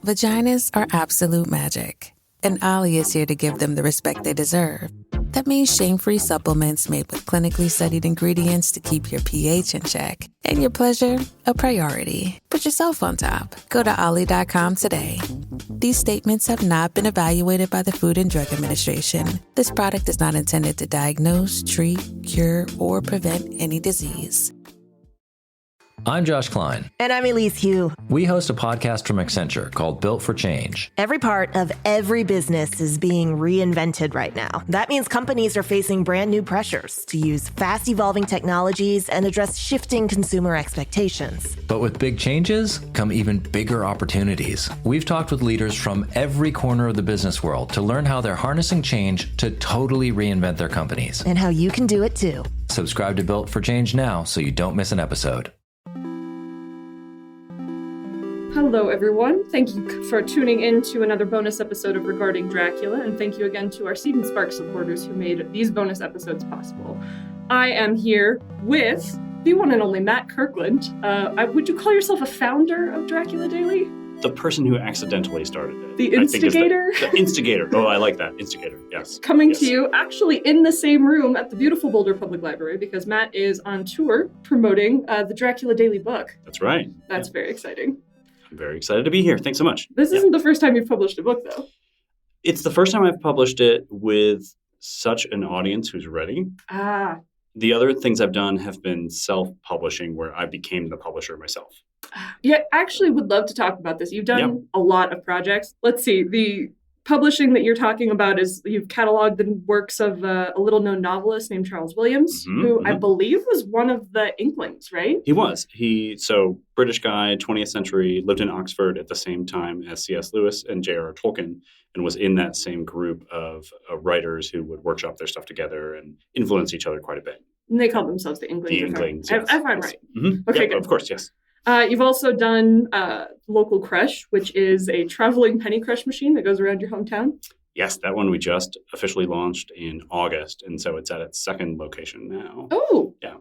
Vaginas are absolute magic, and Ollie is here to give them the respect they deserve. That means shame-free supplements made with clinically studied ingredients to keep your pH in check and your pleasure a priority. Put yourself on top. Go to Ollie.com today. These statements have not been evaluated by the Food and Drug Administration. This product is not intended to diagnose, treat, cure, or prevent any disease. I'm Josh Klein. And I'm Elise Hugh. We host a podcast from Accenture called Built for Change. Every part of every business is being reinvented right now. That means companies are facing brand new pressures to use fast evolving technologies and address shifting consumer expectations. But with big changes come even bigger opportunities. We've talked with leaders from every corner of the business world to learn how they're harnessing change to totally reinvent their companies. And how you can do it too. Subscribe to Built for Change now so you don't miss an episode. Hello, everyone. Thank you for tuning in to another bonus episode of Regarding Dracula, and thank you again to our Seed and Spark supporters who made these bonus episodes possible. I am here with the one and only Matt Kirkland. Would you call yourself a founder of Dracula Daily? The person who accidentally started it. The Instigator? The Instigator. Oh, I like that. Instigator, yes. Coming to you actually in the same room at the beautiful Boulder Public Library because Matt is on tour promoting the Dracula Daily book. That's right. That's very exciting. I'm very excited to be here. Thanks so much. This isn't the first time you've published a book, though. It's the first time I've published it with such an audience who's ready. The other things I've done have been self-publishing where I became the publisher myself. Yeah, actually would love to talk about this. You've done a lot of projects. Let's see. The publishing that you're talking about is you've cataloged the works of a little-known novelist named Charles Williams, who I believe was one of the Inklings, right? He was. So British guy, 20th century, lived in Oxford at the same time as C.S. Lewis and J.R.R. Tolkien, and was in that same group of writers who would workshop their stuff together and influence each other quite a bit. And they called themselves the Inklings. The Inklings, yes. If I'm right. Mm-hmm. Okay, yeah, good. Of course, yes. You've also done Local Crush, which is a traveling penny crush machine that goes around your hometown. Yes, that one we just officially launched in August, and so it's at its second location now. Oh, yeah.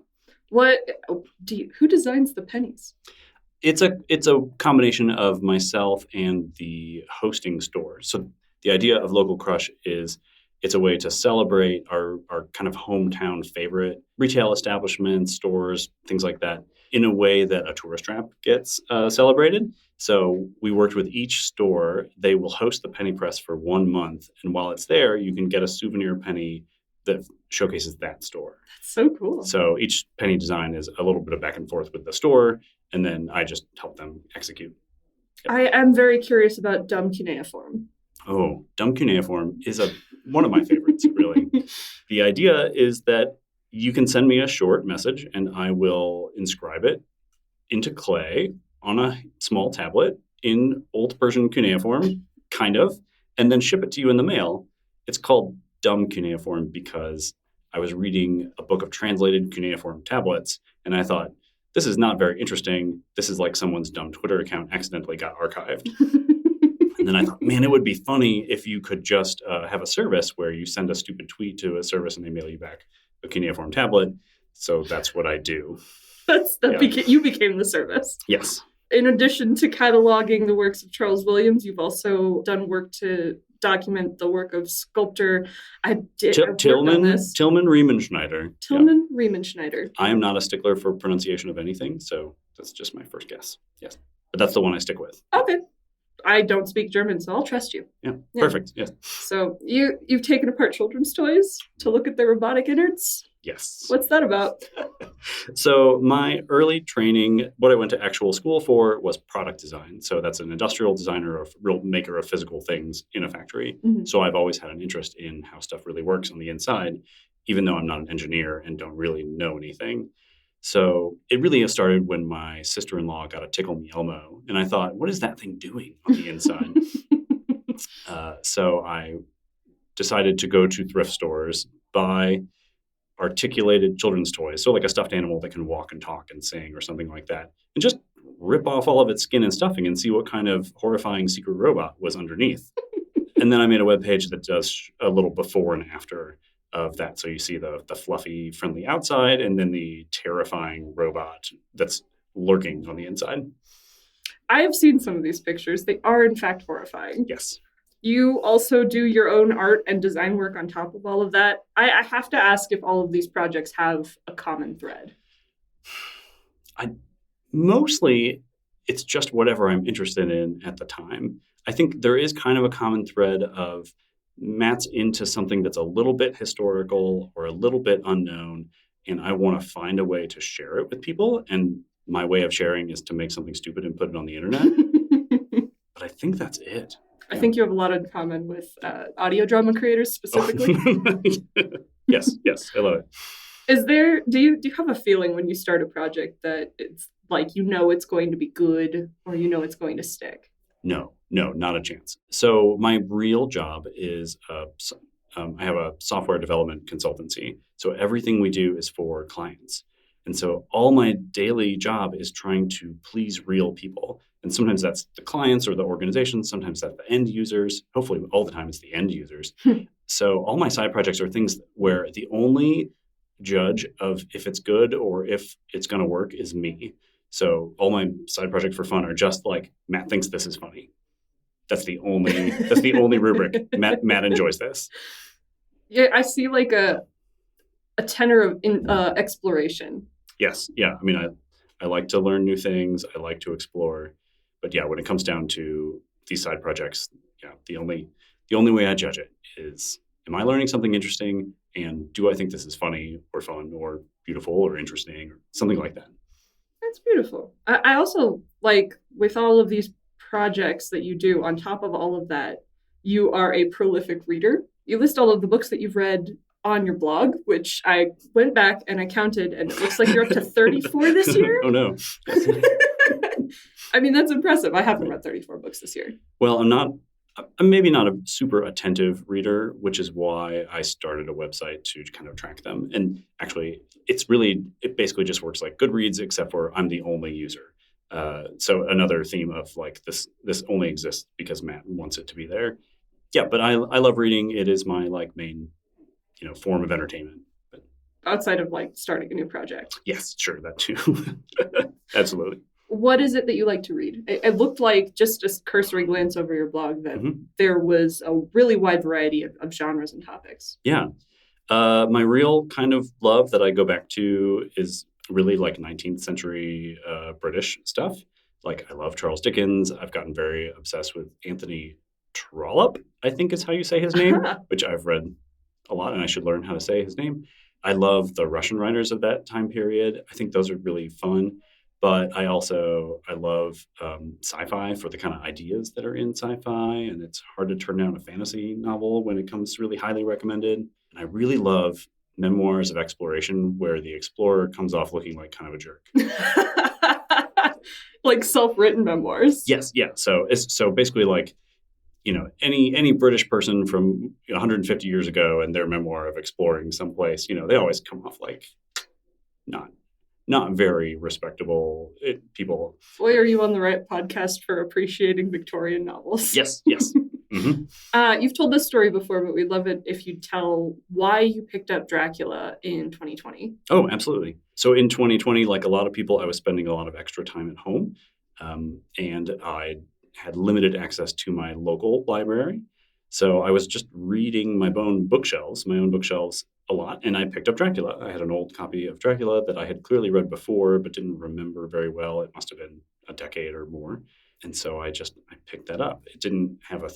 Who designs the pennies? It's a combination of myself and the hosting store. So the idea of Local Crush is it's a way to celebrate our kind of hometown favorite retail establishments, stores, things like that, in a way that a tourist trap gets celebrated. So we worked with each store. They will host the penny press for 1 month. And while it's there, you can get a souvenir penny that showcases that store. That's so cool. So each penny design is a little bit of back and forth with the store. And then I just help them execute. Yep. I am very curious about dumb cuneiform. Oh, dumb cuneiform is one of my favorites, really. The idea is that you can send me a short message and I will inscribe it into clay on a small tablet in Old Persian cuneiform, kind of, and then ship it to you in the mail. It's called dumb cuneiform because I was reading a book of translated cuneiform tablets and I thought, this is not very interesting. This is like someone's dumb Twitter account accidentally got archived. And then I thought, man, it would be funny if you could just have a service where you send a stupid tweet to a service and they mail you back a cuneiform tablet. So that's what I do. You became the service. Yes. In addition to cataloging the works of Charles Williams, you've also done work to document the work of sculptor Tillman Riemenschneider. Riemenschneider. I am not a stickler for pronunciation of anything, so that's just my first guess. Yes. But that's the one I stick with. Okay. I don't speak German, so I'll trust you. Yeah. Perfect. Yes. So you've taken apart children's toys to look at their robotic innards? Yes. What's that about? So my early training, what I went to actual school for was product design. So that's an industrial designer or real maker of physical things in a factory. Mm-hmm. So I've always had an interest in how stuff really works on the inside, even though I'm not an engineer and don't really know anything. So it really started when my sister-in-law got a Tickle Me Elmo. And I thought, what is that thing doing on the inside? So I decided to go to thrift stores, buy articulated children's toys. So like a stuffed animal that can walk and talk and sing or something like that. And just rip off all of its skin and stuffing and see what kind of horrifying secret robot was underneath. And then I made a webpage that does a little before and after of that. So you see the fluffy, friendly outside and then the terrifying robot that's lurking on the inside. I have seen some of these pictures. They are, in fact, horrifying. Yes. You also do your own art and design work on top of all of that. I have to ask if all of these projects have a common thread. Mostly, it's just whatever I'm interested in at the time. I think there is kind of a common thread of Matt's into something that's a little bit historical or a little bit unknown, and I want to find a way to share it with people. And my way of sharing is to make something stupid and put it on the internet. But I think that's it. I think you have a lot in common with audio drama creators specifically. Yes, I love it. Do you have a feeling when you start a project that it's like it's going to be good or it's going to stick? No, not a chance. So my real job is I have a software development consultancy. So everything we do is for clients. And so all my daily job is trying to please real people. And sometimes that's the clients or the organizations. Sometimes that's the end users. Hopefully all the time it's the end users. So all my side projects are things where the only judge of if it's good or if it's going to work is me. So all my side projects for fun are just like, Matt thinks this is funny. That's the only rubric. Matt enjoys this. Yeah, I see like a tenor of exploration. Yes. Yeah. I mean, I like to learn new things. I like to explore. But yeah, when it comes down to these side projects, yeah, the only way I judge it is, am I learning something interesting? And do I think this is funny or fun or beautiful or interesting or something like that? That's beautiful. I also like with all of these projects that you do, on top of all of that, you are a prolific reader. You list all of the books that you've read on your blog, which I went back and I counted, and it looks like you're up to 34 this year. Oh, no. I mean, that's impressive. I haven't read 34 books this year. Well, I'm maybe not a super attentive reader, which is why I started a website to kind of track them. And actually, it basically just works like Goodreads, except for I'm the only user. So another theme of like this only exists because Matt wants it to be there. Yeah, but I love reading. It is my like main, form of entertainment. But outside of like starting a new project. Yes, sure, that too. Absolutely. What is it that you like to read? It looked like, just a cursory glance over your blog, that there was a really wide variety of genres and topics. Yeah. My real kind of love that I go back to is really like 19th century British stuff. Like I love Charles Dickens. I've gotten very obsessed with Anthony Trollope, I think is how you say his name, which I've read a lot and I should learn how to say his name. I love the Russian writers of that time period. I think those are really fun. But I love sci-fi for the kind of ideas that are in sci-fi, and it's hard to turn down a fantasy novel when it comes really highly recommended. And I really love memoirs of exploration where the explorer comes off looking like kind of a jerk. Like self-written memoirs. Yes, yeah. So basically like, any British person from 150 years ago and their memoir of exploring someplace, they always come off like not very respectable people. Boy, are you on the right podcast for appreciating Victorian novels. Yes. Mm-hmm. You've told this story before, but we'd love it if you tell why you picked up Dracula in 2020. Oh, absolutely. So in 2020, like a lot of people, I was spending a lot of extra time at home, and I had limited access to my local library. So I was just reading my own bookshelves a lot, and I picked up Dracula. I had an old copy of Dracula that I had clearly read before, but didn't remember very well. It must have been a decade or more. And so I picked that up. It didn't have a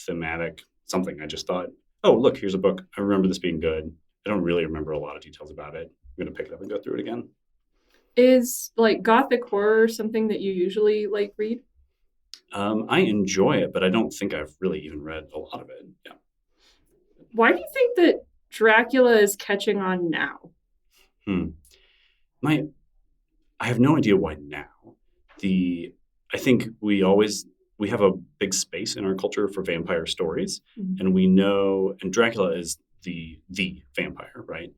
thematic something. I just thought, oh, look, here's a book. I remember this being good. I don't really remember a lot of details about it. I'm going to pick it up and go through it again. Is like gothic horror something that you usually like read? I enjoy it, but I don't think I've really even read a lot of it. Yeah. Why do you think that Dracula is catching on now? I have no idea why now. I think we have a big space in our culture for vampire stories, and we know, and Dracula is the vampire, right?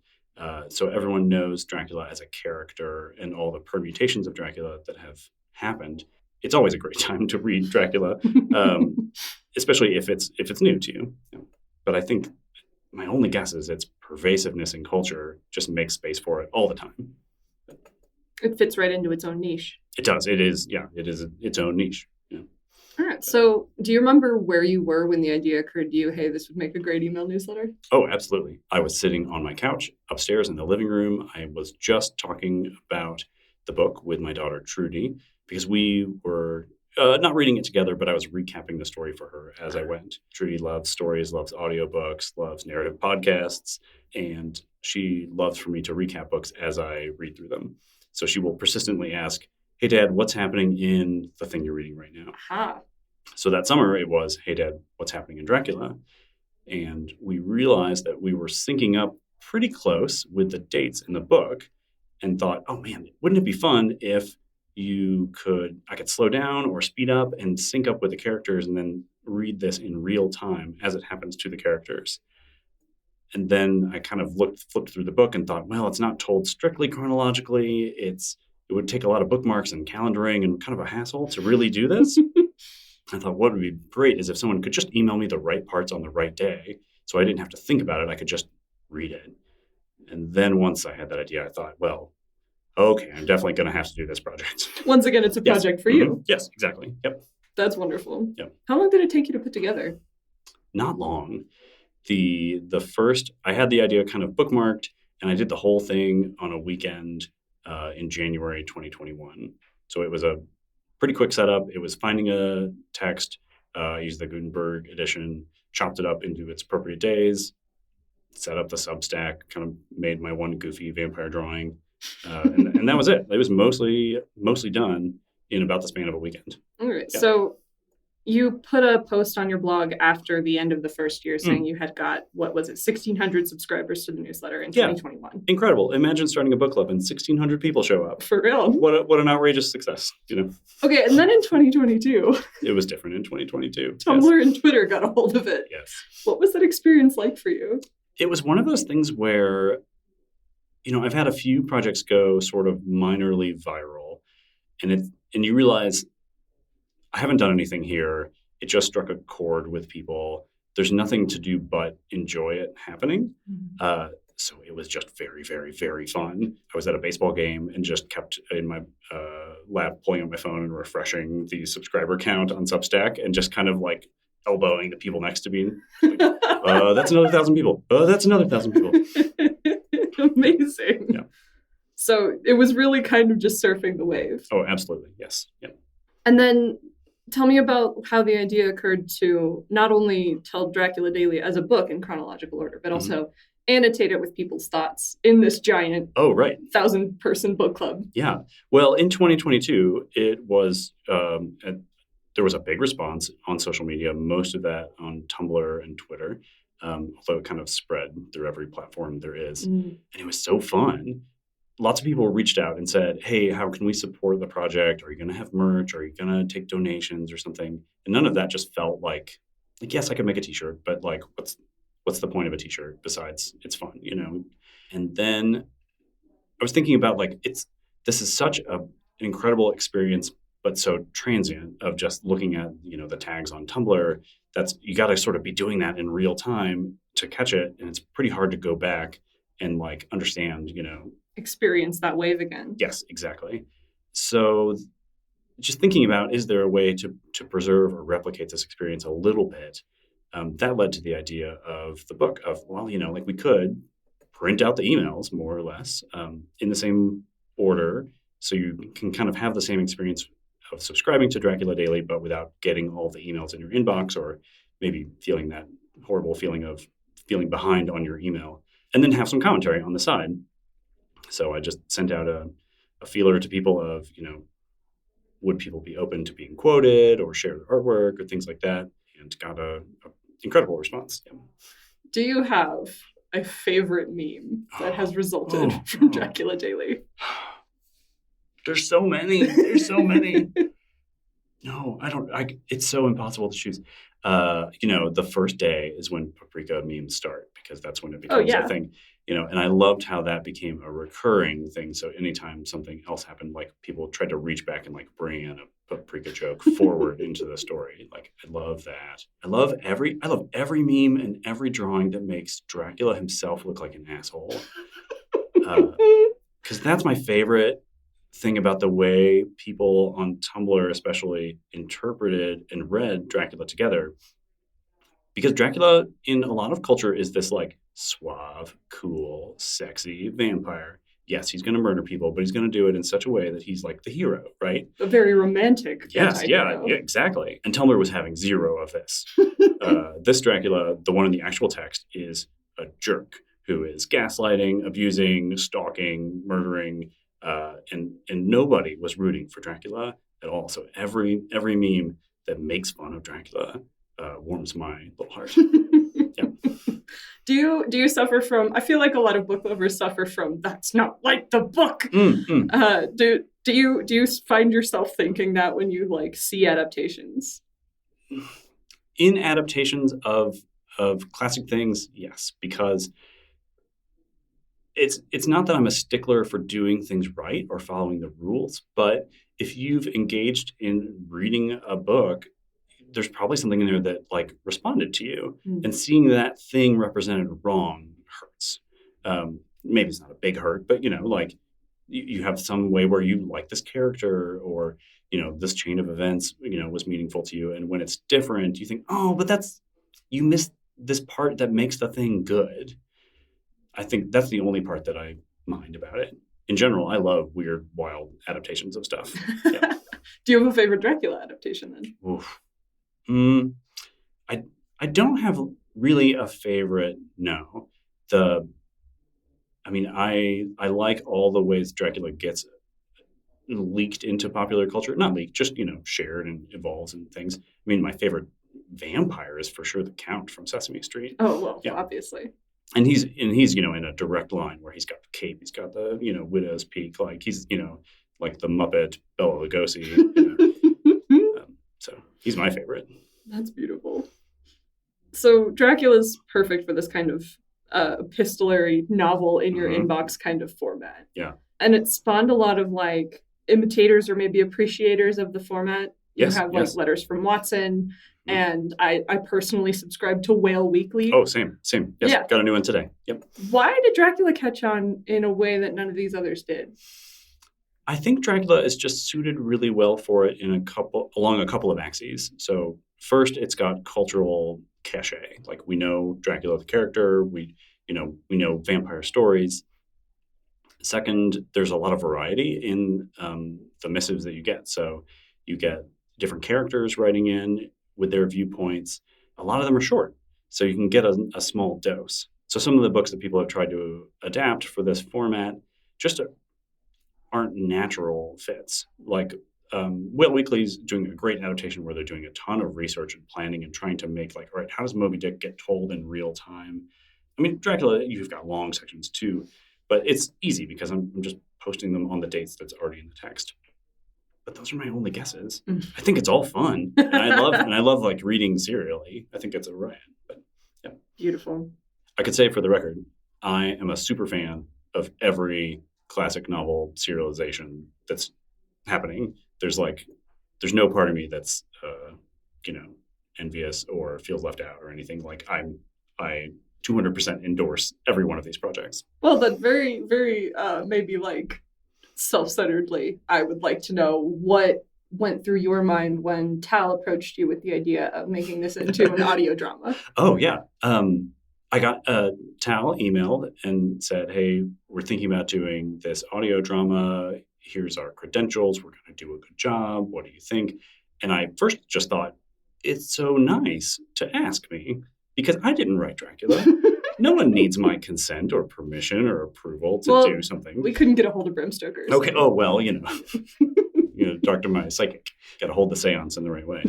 So everyone knows Dracula as a character and all the permutations of Dracula that have happened. It's always a great time to read Dracula, especially if it's new to you. But I think my only guess is its pervasiveness in culture just makes space for it all the time. It fits right into its own niche. It does. It is its own niche. Yeah. All right. So do you remember where you were when the idea occurred to you, hey, this would make a great email newsletter? Oh, absolutely. I was sitting on my couch upstairs in the living room. I was just talking about the book with my daughter, Trudy, because we were not reading it together, but I was recapping the story for her as I went. Trudy loves stories, loves audiobooks, loves narrative podcasts, and she loves for me to recap books as I read through them. So she will persistently ask, hey, Dad, what's happening in the thing you're reading right now? Aha. So that summer it was, hey, Dad, what's happening in Dracula? And we realized that we were syncing up pretty close with the dates in the book and thought, oh, man, wouldn't it be fun if I could slow down or speed up and sync up with the characters and then read this in real time as it happens to the characters. And then I kind of flipped through the book and thought, well, it's not told strictly chronologically. It would take a lot of bookmarks and calendaring and kind of a hassle to really do this. I thought what would be great is if someone could just email me the right parts on the right day so I didn't have to think about it. I could just read it. And then once I had that idea, I thought, well, okay, I'm definitely going to have to do this project. Once again, it's a project for you. Mm-hmm. Yes, exactly. Yep. That's wonderful. Yep. How long did it take you to put together? Not long. The first, I had the idea kind of bookmarked, and I did the whole thing on a weekend in January 2021. So it was a pretty quick setup. It was finding a text, used the Gutenberg edition, chopped it up into its appropriate days, set up the Substack, kind of made my one goofy vampire drawing, and that was it. It was mostly done in about the span of a weekend. All right. Yeah. So you put a post on your blog after the end of the first year saying you had got, 1,600 subscribers to the newsletter in 2021. Incredible. Imagine starting a book club and 1,600 people show up. For real. What an outrageous success, Okay, and then in 2022. It was different in 2022. Tumblr and Twitter got a hold of it. Yes. What was that experience like for you? It was one of those things where, I've had a few projects go sort of minorly viral, and you realize I haven't done anything here. It just struck a chord with people. There's nothing to do but enjoy it happening. Mm-hmm. So it was just very, very, very fun. I was at a baseball game and just kept in my lap pulling up my phone and refreshing the subscriber count on Substack and just kind of like elbowing the people next to me. Like, that's another 1,000 people. That's another 1,000 people. Amazing. Yeah. So it was really kind of just surfing the wave. Oh, absolutely. Yes. Yeah. And then tell me about how the idea occurred to not only tell Dracula Daily as a book in chronological order, but also annotate it with people's thoughts in this giant 1,000-person book club. Yeah. Well, in 2022, it was there was a big response on social media, most of that on Tumblr and Twitter, although it kind of spread through every platform there is. And it was so fun. Lots of people reached out and said, hey, how can we support the project? Are you going to have merch? Are you going to take donations or something? And none of that just felt like yes, I could make a t-shirt, but like, what's the point of a t-shirt besides it's fun, And then I was thinking about this is such an incredible experience, but so transient of just looking at, the tags on Tumblr. You got to sort of be doing that in real time to catch it. And it's pretty hard to go back and understand, experience that wave again. Yes, exactly. So just thinking about, is there a way to preserve or replicate this experience a little bit? That led to the idea of the book of, we could print out the emails more or less in the same order. So you can kind of have the same experience of subscribing to Dracula Daily, but without getting all the emails in your inbox or maybe feeling that horrible feeling of feeling behind on your email, and then have some commentary on the side. So I just sent out a feeler to people of, would people be open to being quoted or share their artwork or things like that, and got an incredible response. Yeah. Do you have a favorite meme that has resulted from Dracula Daily? There's so many. No, I don't. It's so impossible to choose. The first day is when paprika memes start because that's when it becomes a thing. And I loved how that became a recurring thing. So anytime something else happened, people tried to reach back and bring in a paprika joke forward into the story. I love that. I love every meme and every drawing that makes Dracula himself look like an asshole. Because that's my favorite. thing about the way people on Tumblr especially interpreted and read Dracula together. Because Dracula in a lot of culture is this like suave, cool, sexy vampire. Yes, he's going to murder people, but he's going to do it in such a way that he's like the hero, right? A very romantic. Yes, yeah, exactly. And Tumblr was having zero of this. This Dracula, the one in the actual text, is a jerk who is gaslighting, abusing, stalking, murdering, and nobody was rooting for Dracula at all. So every meme that makes fun of Dracula warms my little heart. Yeah. Do you suffer from? I feel like a lot of book lovers suffer from. That's not like the book. Do you find yourself thinking that when you like see adaptations? In adaptations of classic things, yes, because it's not that I'm a stickler for doing things right or following the rules, but if you've engaged in reading a book, there's probably something in there that like responded to you, and seeing that thing represented wrong hurts. Maybe it's not a big hurt, but like you have some way where you like this character, or this chain of events was meaningful to you, and when it's different, you think, oh, but you missed this part that makes the thing good. I think that's the only part that I mind about it. In general, I love weird, wild adaptations of stuff. Yeah. Do you have a favorite Dracula adaptation then? Oof. I don't have really a favorite. No, I like all the ways Dracula gets leaked into popular culture. Not leaked, just shared and evolves and things. I mean, my favorite vampire is for sure the Count from Sesame Street. Oh well, yeah. Obviously. And he's in a direct line where he's got the cape, he's got the widow's peak, like he's like the Muppet Bela Lugosi. So he's my favorite. That's beautiful. So Dracula's perfect for this kind of epistolary novel in your inbox kind of format. Yeah. And it spawned a lot of like imitators or maybe appreciators of the format. Yes, you have like letters from Watson, and I personally subscribe to Whale Weekly. Oh, same. Yes, yeah. Got a new one today. Yep. Why did Dracula catch on in a way that none of these others did? I think Dracula is just suited really well for it along a couple of axes. So first, it's got cultural cachet. Like we know Dracula the character, we know vampire stories. Second, there's a lot of variety in the missives that you get. So you get different characters writing in with their viewpoints. A lot of them are short, so you can get a small dose. So some of the books that people have tried to adapt for this format just aren't natural fits. Like Whale Weekly's doing a great adaptation where they're doing a ton of research and planning and trying to make like, all right, how does Moby Dick get told in real time? I mean, Dracula, you've got long sections too, but it's easy because I'm just posting them on the dates that's already in the text. But those are my only guesses. I think it's all fun, and I love like reading serially. I think it's a riot. But yeah, beautiful. I could say for the record, I am a super fan of every classic novel serialization that's happening. There's no part of me that's envious or feels left out or anything. Like I 200% endorse every one of these projects. Well, then very, very maybe like self-centeredly, I would like to know what went through your mind when Tal approached you with the idea of making this into an audio drama. Oh, yeah. I got Tal emailed and said, hey, we're thinking about doing this audio drama. Here's our credentials. We're going to do a good job. What do you think? And I first just thought, it's so nice to ask me because I didn't write Dracula. No one needs my consent or permission or approval to do something. We couldn't get a hold of Bram Stoker. So. Okay. Oh, well, Dr. My psychic. Got to hold the seance in the right way.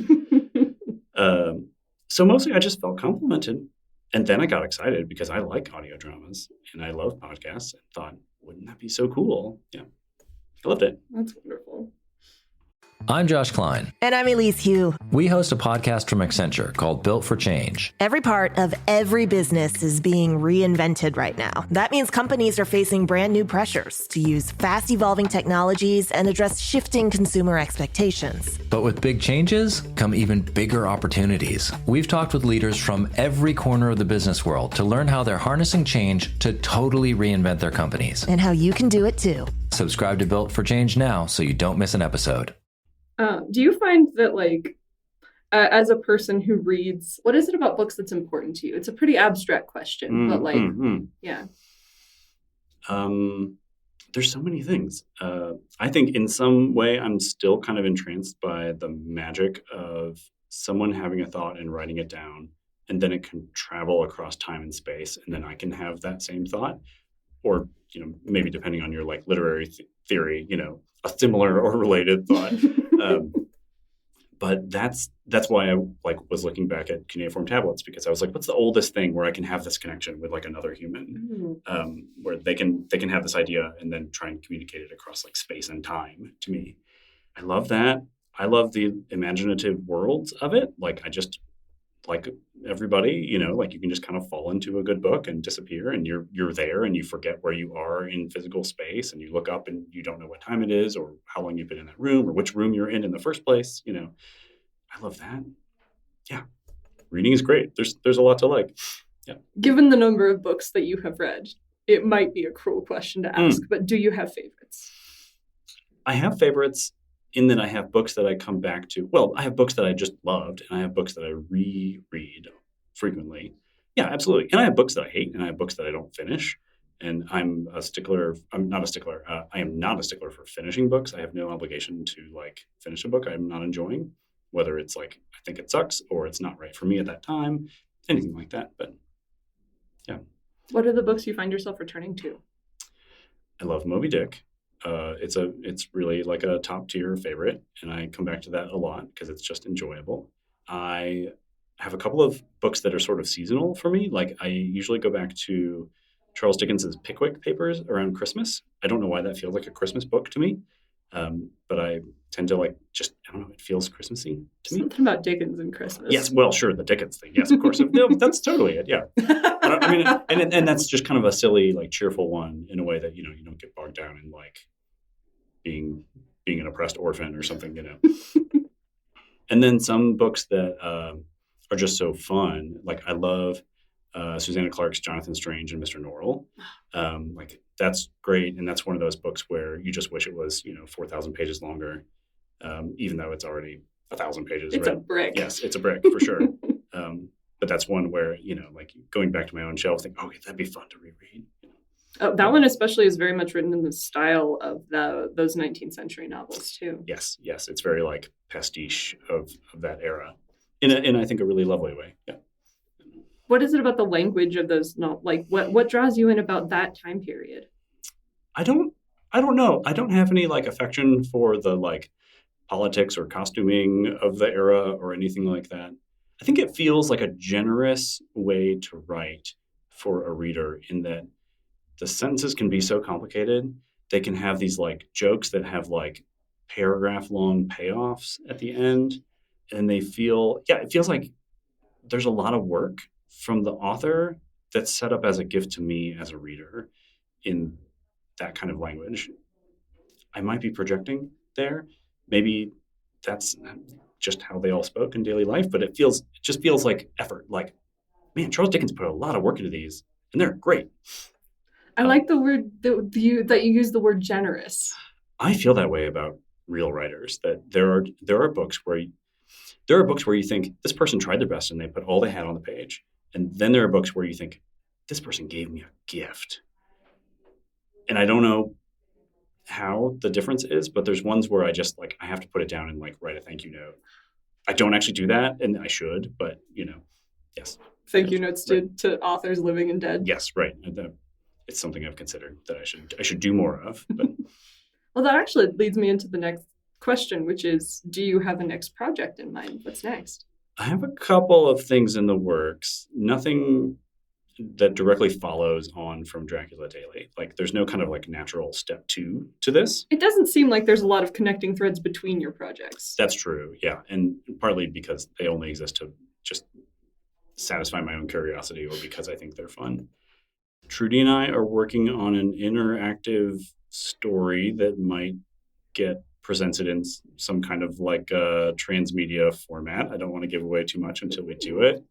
So mostly I just felt complimented. And then I got excited because I like audio dramas and I love podcasts and thought, wouldn't that be so cool? Yeah. I loved it. That's wonderful. I'm Josh Klein. And I'm Elise Hugh. We host a podcast from Accenture called Built for Change. Every part of every business is being reinvented right now. That means companies are facing brand new pressures to use fast evolving technologies and address shifting consumer expectations. But with big changes come even bigger opportunities. We've talked with leaders from every corner of the business world to learn how they're harnessing change to totally reinvent their companies. And how you can do it too. Subscribe to Built for Change now so you don't miss an episode. Do you find that, like, as a person who reads, what is it about books that's important to you? It's a pretty abstract question, but like, yeah. There's so many things. I think in some way I'm still kind of entranced by the magic of someone having a thought and writing it down, and then it can travel across time and space, and then I can have that same thought, or maybe depending on your like literary theory, a similar or related thought. But that's why I was looking back at cuneiform tablets, because I was like, what's the oldest thing where I can have this connection with like another human, where they can have this idea and then try and communicate it across like space and time to me. I love that. I love the imaginative worlds of it. Like I just like everybody, like you can just kind of fall into a good book and disappear, and you're there and you forget where you are in physical space, and you look up and you don't know what time it is or how long you've been in that room or which room you're in the first place. I love that. Yeah. Reading is great. There's a lot to like. Yeah. Given the number of books that you have read, it might be a cruel question to ask, but do you have favorites? I have favorites in that I have books that I come back to. Well, I have books that I just loved, and I have books that I reread frequently. Yeah, absolutely. And I have books that I hate, and I have books that I don't finish. And I'm not a stickler. I am not a stickler for finishing books. I have no obligation to like finish a book I'm not enjoying, whether it's like I think it sucks or it's not right for me at that time, anything like that. But yeah. What are the books you find yourself returning to? I love Moby Dick. It's really like a top tier favorite, and I come back to that a lot because it's just enjoyable. I have a couple of books that are sort of seasonal for me. Like I usually go back to Charles Dickens's Pickwick Papers around Christmas. I don't know why that feels like a Christmas book to me, but I tend to like just, I don't know, it feels Christmassy to me. Something about Dickens and Christmas. Yes, well, sure, the Dickens thing. Yes, of course. No, that's totally it. Yeah. I mean, and that's just kind of a silly, like cheerful one in a way that you don't get bogged down in like being an oppressed orphan or something, And then some books that are just so fun. Like I love Susanna Clarke's Jonathan Strange and Mr. Norrell. Like that's great, and that's one of those books where you just wish it was 4,000 pages longer, even though it's already 1,000 pages. It's right? a brick. Yes, it's a brick for sure. But that's one where like going back to my own shelf, think, okay, that'd be fun to reread. Oh, that one especially is very much written in the style of those 19th century novels too. Yes, it's very like pastiche of that era, in I think a really lovely way. Yeah. What is it about the language of those? Like what draws you in about that time period? I don't know. I don't have any like affection for the like politics or costuming of the era or anything like that. I think it feels like a generous way to write for a reader, in that the sentences can be so complicated. They can have these like jokes that have like paragraph long payoffs at the end. And it feels like there's a lot of work from the author that's set up as a gift to me as a reader in that kind of language. I might be projecting there. Maybe that's just how they all spoke in daily life, but it just feels like effort. Like, man, Charles Dickens put a lot of work into these, and they're great. I like the word that you use the word generous. I feel that way about real writers, that there are books where you think this person tried their best and they put all they had on the page. And then there are books where you think, this person gave me a gift. And I don't know how the difference is, but there's ones where I just like, I have to put it down and like write a thank you note. I don't actually do that, and I should, but yes. Thank you notes to authors living and dead. Yes, right. It's something I've considered that I should do more of. But well, that actually leads me into the next question, which is, do you have a next project in mind? What's next? I have a couple of things in the works. Nothing that directly follows on from Dracula Daily. Like there's no kind of like natural step 2 to this. It doesn't seem like there's a lot of connecting threads between your projects. That's true, yeah. And partly because they only exist to just satisfy my own curiosity or because I think they're fun. Trudy and I are working on an interactive story that might get presented in some kind of like a transmedia format. I don't want to give away too much until we do it.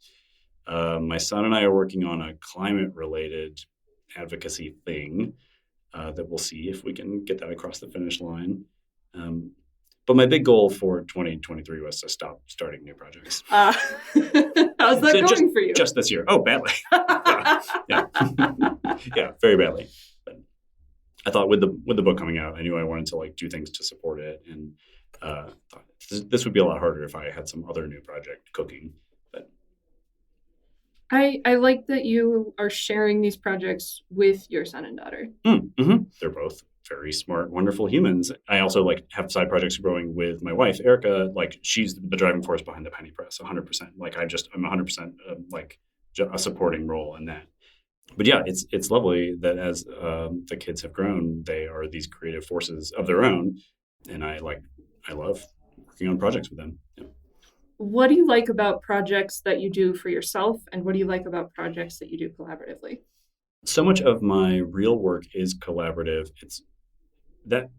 My son and I are working on a climate-related advocacy thing that we'll see if we can get that across the finish line. But my big goal for 2023 was to stop starting new projects. How's that going for you? Just this year. Oh, badly. Yeah. Yeah, very badly. But I thought with the book coming out, I knew I wanted to like do things to support it, and thought this would be a lot harder if I had some other new project cooking. But I like that you are sharing these projects with your son and daughter. Mm-hmm. They're both very smart, wonderful humans. I also like have side projects growing with my wife, Erica. Like she's the driving force behind the Penny Press, 100%. Like I'm 100% like a supporting role in that. But yeah, it's lovely that as the kids have grown, they are these creative forces of their own, and I love working on projects with them. Yeah. What do you like about projects that you do for yourself, and what do you like about projects that you do collaboratively? So much of my real work is collaborative.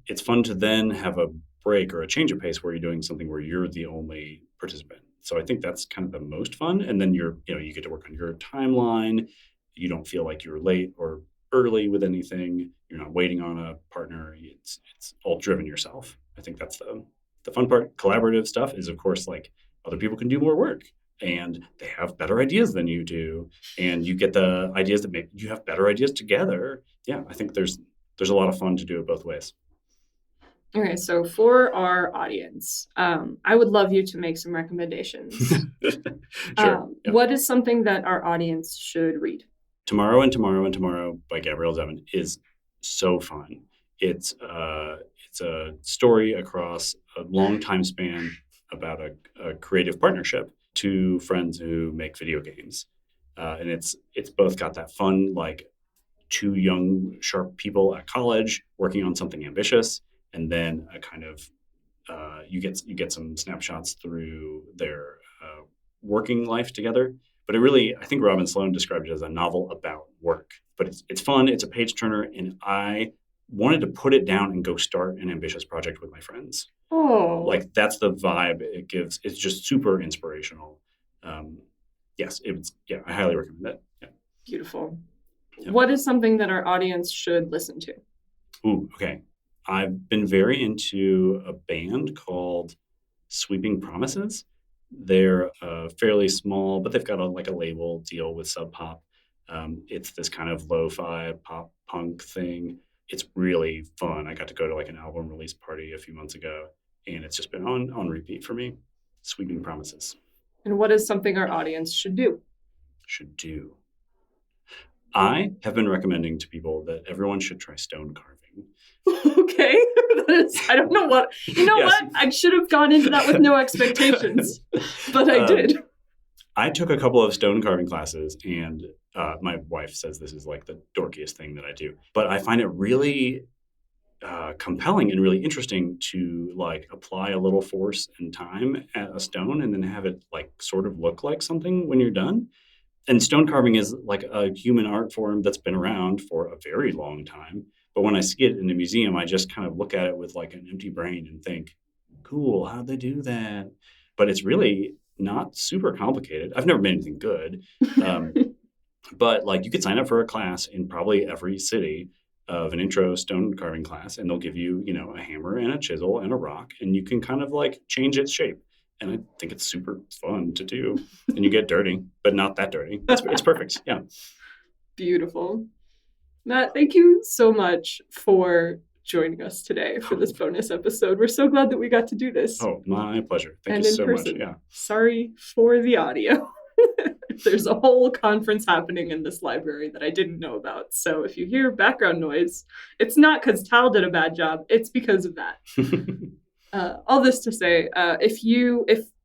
It's fun to then have a break or a change of pace where you're doing something where you're the only participant. So I think that's kind of the most fun. And then you get to work on your timeline. You don't feel like you're late or early with anything. You're not waiting on a partner. It's all driven yourself. I think that's the fun part. Collaborative stuff is, of course, like other people can do more work and they have better ideas than you do. And you get the ideas that make you have better ideas together. Yeah, I think there's a lot of fun to do it both ways. Okay, so for our audience, I would love you to make some recommendations. Sure. Yeah. What is something that our audience should read? Tomorrow and Tomorrow and Tomorrow by Gabrielle Zevin is so fun. It's a story across a long time span about a creative partnership, two friends who make video games. And it's both got that fun, like two young, sharp people at college working on something ambitious, and then a kind of you get some snapshots through their working life together. But I think Robin Sloan described it as a novel about work. But it's fun, it's a page turner, and I wanted to put it down and go start an ambitious project with my friends. Oh. Like that's the vibe it gives. It's just super inspirational. Yes, I highly recommend it. Yeah. Beautiful. Yeah. What is something that our audience should listen to? Ooh, okay. I've been very into a band called Sweeping Promises. They're fairly small, but they've got a label deal with Sub Pop. It's this kind of lo-fi pop punk thing. It's really fun. I got to go to like an album release party a few months ago, and it's just been on repeat for me. Sweeping Promises. And what is something our audience should do? I have been recommending to people that everyone should try stone carving. Okay. I don't know what. You know what? I should have gone into that with no expectations, but I did. I took a couple of stone carving classes, and my wife says this is like the dorkiest thing that I do. But I find it really compelling and really interesting to like apply a little force and time at a stone and then have it like sort of look like something when you're done. And stone carving is like a human art form that's been around for a very long time. But when I see it in a museum, I just kind of look at it with like an empty brain and think, cool, how'd they do that? But it's really not super complicated. I've never made anything good. But like you could sign up for a class in probably every city of an intro stone carving class, and they'll give you, a hammer and a chisel and a rock, and you can kind of like change its shape. And I think it's super fun to do. And you get dirty, but not that dirty. It's perfect. Yeah. Beautiful. Matt, thank you so much for joining us today for this bonus episode. We're so glad that we got to do this. Oh, my pleasure. Thank you so much. Yeah. Sorry for the audio. There's a whole conference happening in this library that I didn't know about. So if you hear background noise, it's not because Tal did a bad job. It's because of that. All this to say, if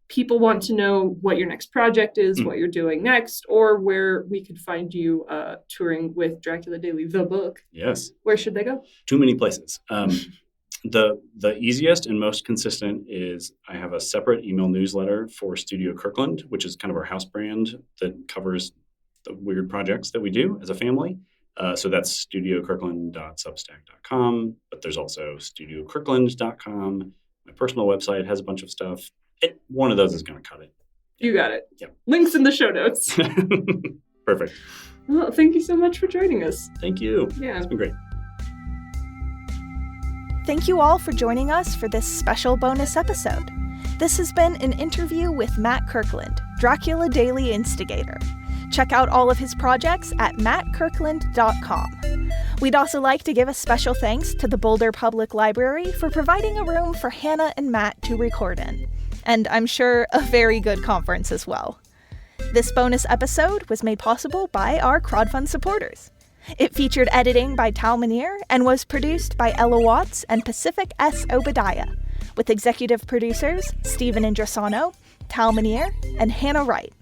people want to know what your next project is, what you're doing next, or where we could find you touring with Dracula Daily, the book, Yes. where should they go? Too many places. The easiest and most consistent is I have a separate email newsletter for Studio Kirkland, which is kind of our house brand that covers the weird projects that we do as a family. So that's studiokirkland.substack.com, but there's also studiokirkland.com. My personal website has a bunch of stuff. One of those is going to cut it. You got it. Yep. Links in the show notes. Perfect. Well, thank you so much for joining us. Thank you. Yeah. It's been great. Thank you all for joining us for this special bonus episode. This has been an interview with Matt Kirkland, Dracula Daily Instigator. Check out all of his projects at mattkirkland.com. We'd also like to give a special thanks to the Boulder Public Library for providing a room for Hannah and Matt to record in. And I'm sure a very good conference as well. This bonus episode was made possible by our crowdfund supporters. It featured editing by Tal Minear and was produced by Ella Watts and Pacific S. Obadiah, with executive producers Stephen Indrisano, Tal Minear, and Hannah Wright.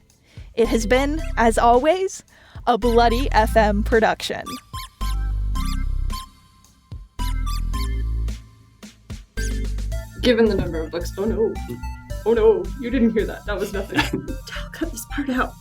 It has been, as always, a Bloody FM production. Given the number of books, oh no, you didn't hear that. That was nothing. Tal, cut this part out.